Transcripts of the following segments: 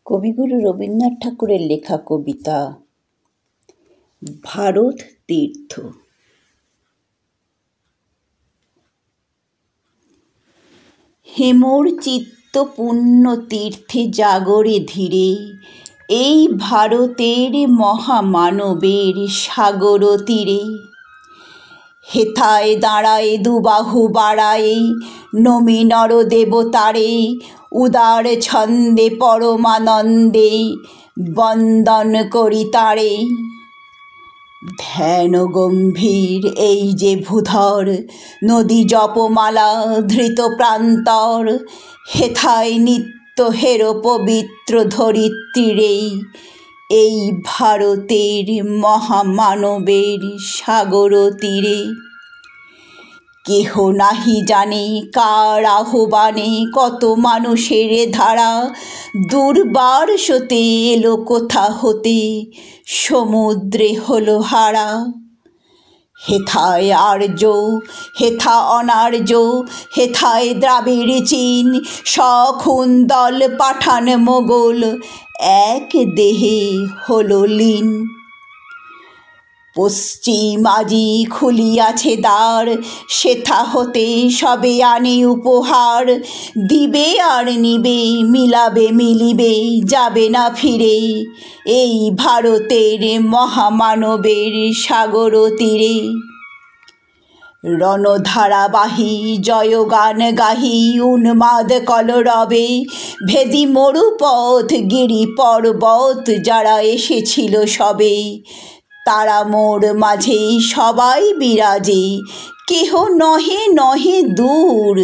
কবিগুরু রবীন্দ্রনাথ ঠাকুরের লেখা কবিতা ভারত তীর্থ। হেমোর চিত্ত পুণ্য তীর্থে জাগরে ধীরে, এই ভারতের মহামানবের সাগর তীরে। হেথায় দাঁড়ায় দুবাহু বাড়ায়, নমি নর দেবতারে, উদার ছন্দে পরমানন্দে বন্দন করি তারে। ধ্যান গম্ভীর এই যে ভূধর, নদী জপমালা ধৃত প্রান্তর। হেথায় নিত্য হের পবিত্র ধরিত্রীরে, এই ভারতের মহামানবের সাগর তীরে। কেহ নাহি জানে কার আহ্বানে, কত মানুষের ধারা দুর্বার সতে এলো কোথা হতে, সমুদ্রে হলো হারা। হেথায় আর্য, হেথা অনার্য, হেথায় দ্রাবিড় চীন, সখুন দল পাঠান মোগল, এক দেহে হলো লীন। পশ্চিম আজি খুলিয়াছে দ্বার, সেথা হতে সবে আনে উপহার। দিবে আর নিবে, মিলাবে মিলিবে, যাবে না ফিরে, এই ভারতের মহামানবের সাগর তীরে। রণধারাবাহী জয়গান গাহি, উন্মাদ কলরবে ভেদি মরুপথ গিরি পর্বত, যারা এসেছিল সবে তারা মোর মাঝে সবাই বিরাজে। কেহ নহে নহে দূর,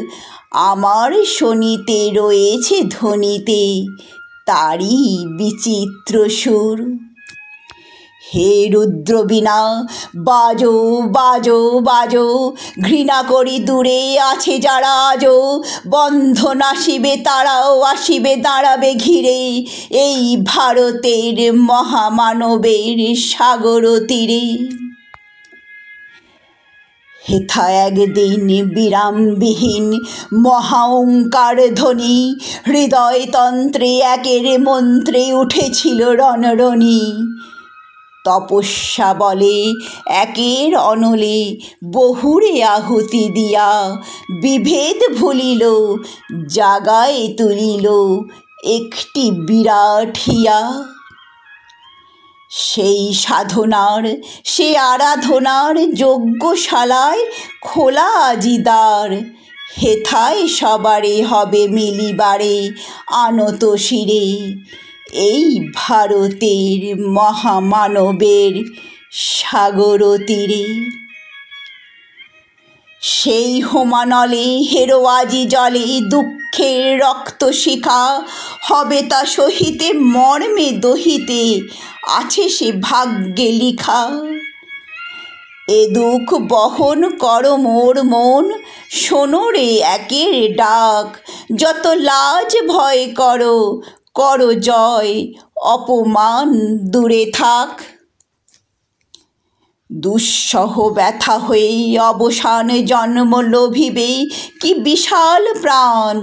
আমার শোনিতে রয়েছে ধ্বনিতে তারই বিচিত্র সুর। হে রুদ্রবীণা বাজো বাজো বাজো, ঘৃণা করি দূরে আছে যারা আজো। বন্ধন আসিবে তারাও আসিবে দাঁড়াবে ঘিরে, এই ভারতের মহামানবের সাগর তীরে। হেথা একদিন বিরামবিহীন মহাওঙ্কার ধ্বনি, হৃদয়তন্ত্রে একের মন্ত্রে উঠেছিল রণরণি। তপস্যা বলে একের অনলে বহুরে আহুতি দিয়া, বিভেদ ভুলিল জাগায় তুলিল একটি বিরাট হিয়া। সেই সাধনার সে আরাধনার যজ্ঞশালায় খোলা আজি দ্বার। হেথায় সবারে হবে মিলিবারে আনত শিরে, এই ভারতের মহামানবের সাগর তীরে। সেই হোমানলে হেরো আজি জলে দুঃখের রক্তশিখা, হবে তা সহিতে মর্মে দহিতে আছে সে ভাগ্যে লিখা। এ দুঃখ বহন কর মোর মন, শোনো রে একের ডাক। যত লাজ ভয় করো, করো জয়, অপমান দূরে থাক। দুঃসহ ব্যথা হয়ে অবসান জন্ম লোভিবে কি বিশাল প্রাণ।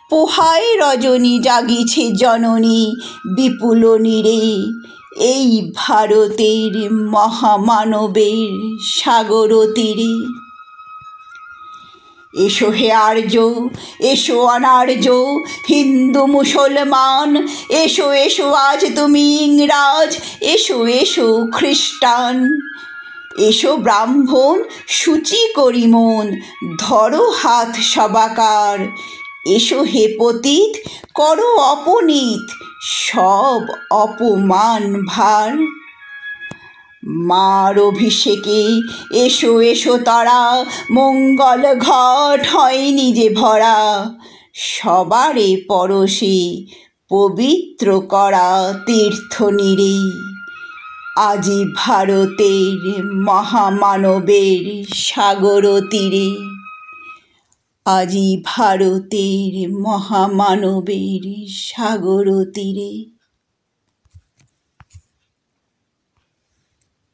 পোহায় রজনী জাগিছে জননী বিপুল নীরে, এই ভারতের মহামানবের সাগর তীরে। এসো হে আর্য, এসো অনার্য, হিন্দু মুসলমান, এসো এসো আজ তুমি ইংরাজ, এসো এসো খ্রিস্টান। এসো ব্রাহ্মণ সূচি করি মন, ধরো হাত সবাকার। এসো হে পতিত, করো অপনীত সব অপমান ভার। মার অভিষেকে এসো এসো তারা, মঙ্গল ঘট হয়নি যে ভরা। সবারে পরশে পবিত্র করা তীর্থ নীরে, আজি ভারতের মহামানবের সাগর তীরে। আজি ভারতের মহামানবের সাগর তীরে।